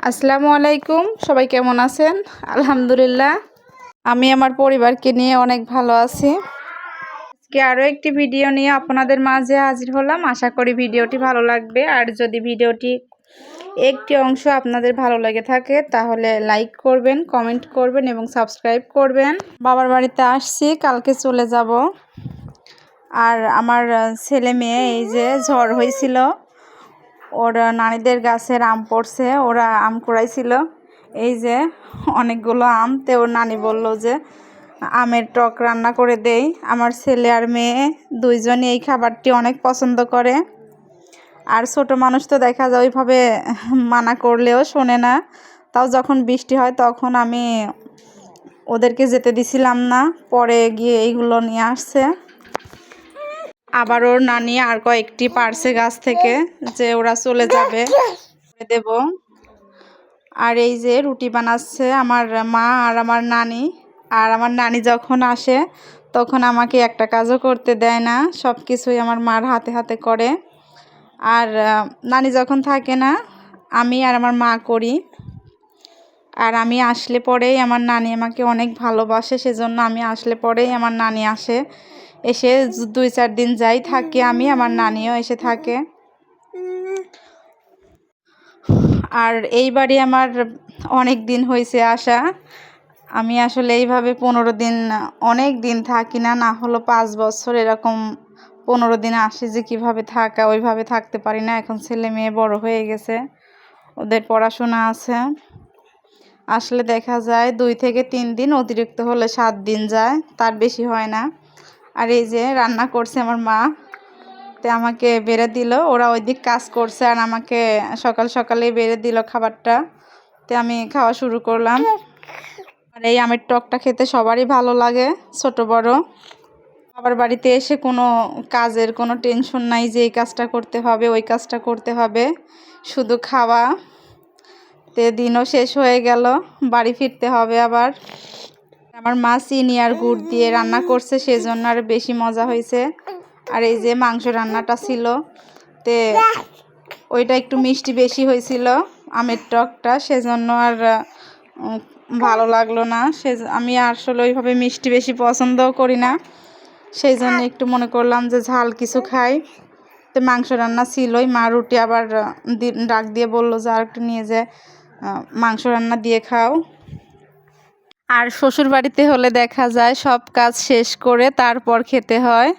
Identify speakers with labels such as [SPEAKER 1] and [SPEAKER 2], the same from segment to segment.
[SPEAKER 1] আসসালামু আলাইকুম, সবাই কেমন আছেন? আলহামদুলিল্লাহ, আমি আমার পরিবারকে নিয়ে অনেক ভালো আছি। আজকে আরও একটি ভিডিও নিয়ে আপনাদের মাঝে হাজির হলাম। আশা করি ভিডিওটি ভালো লাগবে। আর যদি ভিডিওটি একটি অংশ আপনাদের ভালো লেগে থাকে তাহলে লাইক করবেন, কমেন্ট করবেন এবং সাবস্ক্রাইব করবেন। বাবার বাড়িতে আসছি, কালকে চলে যাব। আর আমার ছেলে মেয়ে এই যে ঝড় হয়েছিল, ওরা নানিদের গাছের আম পড়ছে, ওরা আম কুড়াইছিল। এই যে অনেকগুলো আম, তে ওর নানি বলল যে আমের টক রান্না করে দেই। আমার ছেলে আর মেয়ে দুইজনই এই খাবারটি অনেক পছন্দ করে। আর ছোট মানুষ তো দেখা যায় ওইভাবে মানা করলেও শোনে না। তাও যখন বৃষ্টি হয় তখন আমি ওদেরকে যেতে দিছিলাম না, পরে গিয়ে এইগুলো নিয়ে আসছে। আবার ওর নানি আর কয়েকটি পারছে গাছ থেকে, যে ওরা চলে যাবে দেব। আর এই যে রুটি বানাচ্ছে আমার মা আর আমার নানি। আর আমার নানি যখন আসে তখন আমাকে একটা কাজও করতে দেয় না, সব কিছুই আমার মার হাতে হাতে করে। আর নানি যখন থাকে না, আমি আর আমার মা করি। আর আমি আসলে পরেই আমার নানি আমাকে অনেক ভালোবাসে, সেজন্য আমি আসলে পরেই আমার নানি আসে। এসে 2-4 দিন যাই থাকি আমি, আমার নানিও এসে থাকে। আর এই বাড়ি আমার অনেক দিন হয়েছে আসা। আমি আসলে এইভাবে 15 দিন অনেক দিন থাকি না, না হলো 5 বছর এরকম 15 দিন আসি। যে কিভাবে থাকা, ওইভাবে থাকতে পারি না। এখন ছেলে মেয়ে বড় হয়ে গেছে, ওদের পড়াশোনা আছে। আসলে দেখা যায় 2 থেকে 3 দিন, অতিরিক্ত হলে 7 দিন যায়, তার বেশি হয় না। আর এই যে রান্না করছে আমার মা, তে আমাকে বেড়ে দিল। ওরা ওই দিক কাজ করছে আর আমাকে সকাল সকালেই বেড়ে দিল খাবারটা, তে আমি খাওয়া শুরু করলাম। আর এই আমের টকটা খেতে সবারই ভালো লাগে, ছোট বড়। বাবার বাড়িতে এসে কোনো কাজের কোনো টেনশন নাই যে এই কাজটা করতে হবে, ওই কাজটা করতে হবে, শুধু খাওয়া। তে দিনও শেষ হয়ে গেল, বাড়ি ফিরতে হবে আবার। আমার মা চিনি আর গুড় দিয়ে রান্না করছে, সেজন্য আর বেশি মজা হয়েছে। আর এই যে মাংস রান্নাটা ছিল, তে ওইটা একটু মিষ্টি বেশি হয়েছিল, আমের টকটা, সেজন্য আর ভালো লাগলো না। আমি আসলে ওইভাবে মিষ্টি বেশি পছন্দও করি না, সেই জন্য একটু মনে করলাম যে ঝাল কিছু খাই। তো মাংস রান্না ছিলই, মা রুটি আবার ডাক দিয়ে বললো যে আর একটু নিয়ে যায় মাংস রান্না দিয়ে খাও। আর শ্বশুর বাড়িতে হলে দেখা যায় সব কাজ শেষ করে তারপর খেতে হয়,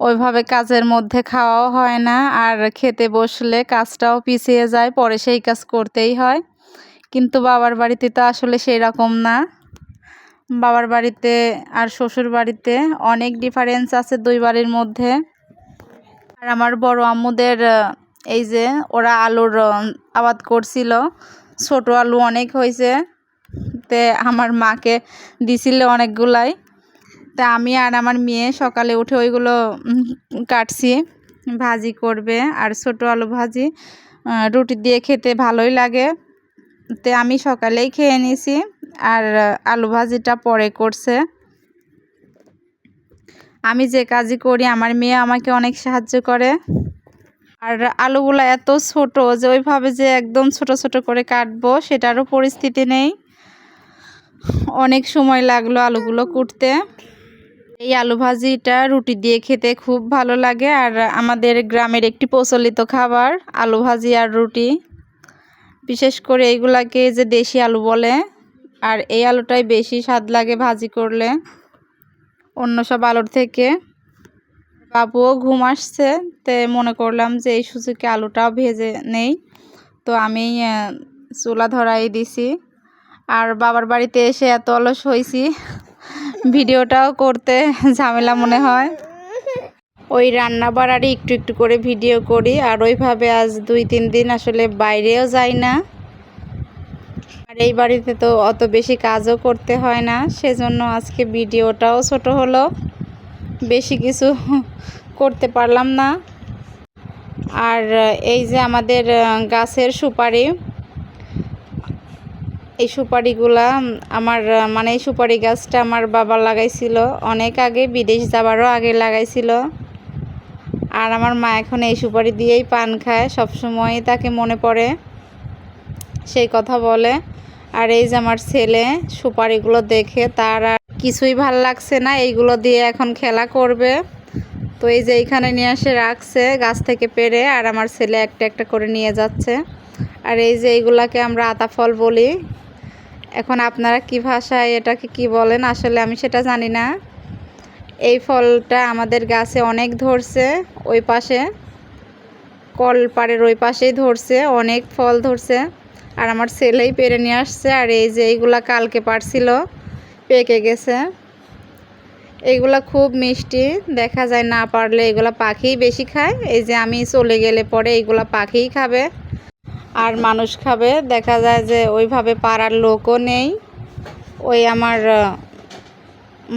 [SPEAKER 1] ওইভাবে কাজের মধ্যে খাওয়াও হয় না। আর খেতে বসলে কাজটাও পিছিয়ে যায়, পরে সেই কাজ করতেই হয়। কিন্তু বাবার বাড়িতে তো আসলে সেই রকম না। বাবার বাড়িতে আর শ্বশুর বাড়িতে অনেক ডিফারেন্স আছে দুই বাড়ির মধ্যে। আর আমার বড় আম্মুদের এই যে ওরা আলুর আবাদ করছিল, ছোট আলু অনেক হয়েছে, তে আমার মাকে দিছিল অনেকগুলাই। তা আমি আর আমার মেয়ে সকালে উঠে ওইগুলো কাটছি, ভাজি করবে। আর ছোট আলু ভাজি রুটি দিয়ে খেতে ভালোই লাগে, তে আমি সকালেই খেয়ে নিয়েছি। আর আলু ভাজিটা পরে করছে। আমি যে কাজই করি আমার মেয়ে আমাকে অনেক সাহায্য করে। আর আলুগুলো এত ছোট যে ওইভাবে যে একদম ছোট ছোট করে কাটবো সেটারও পরিস্থিতি নেই, অনেক সময় লাগলো আলুগুলো কুটতে। এই আলু ভাজিটা রুটি দিয়ে খেতে খুব ভালো লাগে। আর আমাদের গ্রামের একটি প্রচলিত খাবার আলু ভাজি আর রুটি, বিশেষ করে এইগুলাকে যে দেশি আলু বলে। আর এই আলুটাই বেশি স্বাদ লাগে ভাজি করলে অন্য সব আলুর থেকে। বাবুও ঘুম আসছে, তে মনে করলাম যে এই সুযোগে আলুটাও ভেজে নেই, তো আমি চুলা ধরাই দিছি। আর বাবার বাড়িতে এসে এত অলস হয়েছি, ভিডিওটাও করতে ঝামেলা মনে হয়। ওই রান্না বাড়ারই একটু একটু করে ভিডিও করি। আর ওইভাবে আজ 2-3 দিন আসলে বাইরেও যাই না। আর এই বাড়িতে তো অত বেশি কাজও করতে হয় না, সেজন্য আজকে ভিডিওটাও ছোট হলো, বেশি কিছু করতে পারলাম না। আর এই যে আমাদের গাছের সুপারি, এই সুপারিগুলা আমার মানে এই সুপারি গাছটা আমার বাবা লাগাইছিল অনেক আগে, বিদেশ যাবারও আগে লাগাইছিল। আর আমার মা এখন এই সুপারি দিয়েই পান খায়, সব সময় তাকে মনে পড়ে। সেই কথা বলে। আর এই যে আমার ছেলে সুপারিগুলো দেখে তার আর কিছুই ভাল লাগছে না, এইগুলো দিয়ে এখন খেলা করবে। তো এই যে এইখানে নিয়ে এসে রাখছে গাছ থেকে পেড়ে, আর আমার ছেলে একটা একটা করে নিয়ে যাচ্ছে। আর এই যে এইগুলাকে আমরা আতা ফল বলি। এখন আপনারা কি ভাষায় এটাকে কি বলেন আসলে আমি সেটা জানি না। এই ফলটা আমাদের গাছে অনেক ধরছে, ওই পাশে কলপাড়ের ওই পাশেই ধরছে, অনেক ফল ধরছে। আর আমার ছেলেই পেড়ে নিয়ে আসছে। আর এই যে এইগুলা কালকে পারছিল, পেকে গেছে। এইগুলা খুব মিষ্টি, দেখা যায় না পারলে এগুলা পাখিই বেশি খায়। এই যে আমি চলে গেলে পরে এইগুলা পাখিই খাবে আর মানুষ খাবে। দেখা যায় যে ওইভাবে পাড়ার লোকও নেই, ওই আমার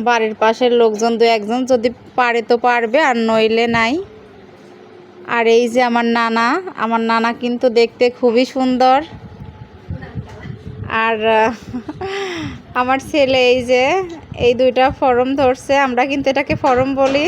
[SPEAKER 1] বাড়ির পাশের লোকজন দু একজন যদি পারে তো পারবে, আর নইলে নাই। আর এই যে আমার নানা কিন্তু দেখতে খুবই সুন্দর। আর আমার ছেলে এই যে এই দুইটা ফরম ধরছে, আমরা কিন্তু এটাকে ফরম বলি।